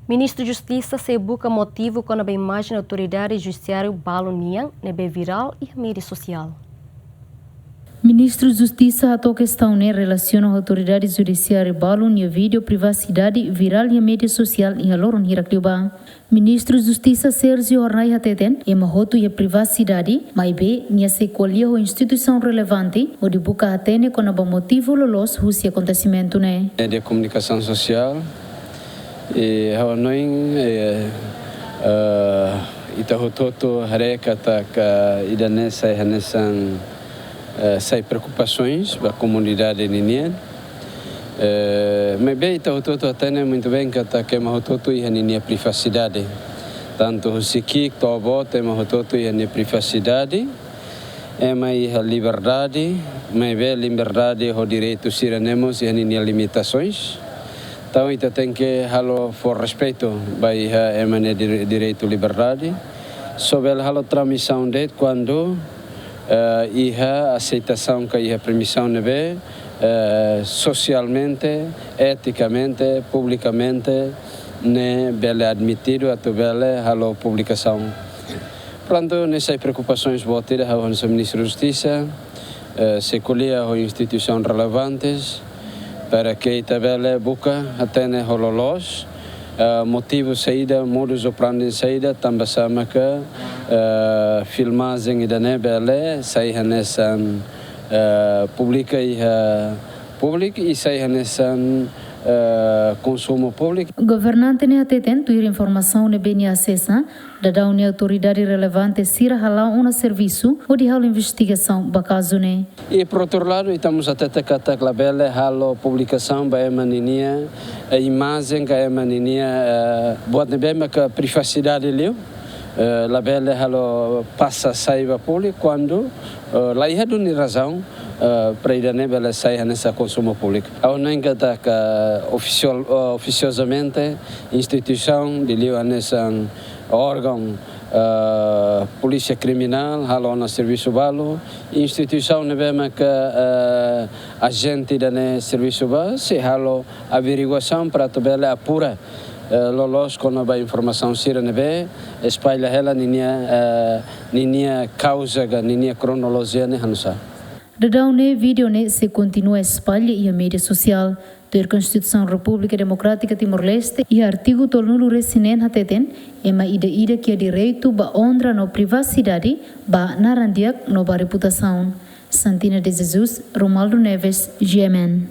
Ministro da Justiça se busca motivo quando a imagem da autoridade judiciária balonian nebe viral e a mídia social. Ministro da Justiça a questão em relação à autoridade judiciária balon e vídeo privacidade viral e a mídia social em Aloron Hirakliuba. Ministro da Justiça Sérgio Arnai Hateten e mahoto e a privacidade, mas bem, nia se colhia a instituição relevante o de busca atene com a motivo lolos husi acontecimento né. De comunicação social e hawanoin itahototo hareka tak idanesa hanesan sai preocupações da comunidade ninian. Mas bem itahototo atene muito bem que tak mahototo e hania privacidade. Tanto o siki que tobo tem mahototo e hania privacidade. Mas a liberdade, mas bem liberdade o direito siranemos e hania limitações. Então, isso tem que halo for respeito by emane direito liberdade. Sobre halo transmissão de quando a aceitação que a permissão nebe socialmente, eticamente, publicamente ne bele admitido a tu bele halo publicação. Portanto, nessas preocupações botadas ao Ministro da Justiça, se colhia a instituições relevantes para que tabela buca atene hololos motivo saída modus operandi saída também sama que filmagem idane bele sai hanesan publica e público e sai hanesan consumo público. Governante ne ateten tuir informação ne bem acessa da daune autoridade relevante sira hala uma serviço ou de hala investigação bakazo ne. E por outro lado estamos até kata klabele halo publicação ba emaninia a imagem que emaninia buat ne bem que privacidade leu labele halo passa saiba público quando lá ia duni razão para ir bela sair nessa consumo público. Ao não engata que oficiosamente instituição de liu nessa órgão polícia criminal halo na serviço balo instituição nebema que agente da ne serviço balo se halo averiguação para tabela apura lolos com a informação sira nebe espalha ela ninia causa ga ninia cronologia ne hanusa. Daune vídeo ne se continua a espalha e a mídia social da Constituição República Democrática Timor-Leste e artigo tolnulu resinen hateten ema ida que é direito ba honra no privacidade ba narandiak no ba reputação. Santina de Jesus, Romaldo Neves, GMN.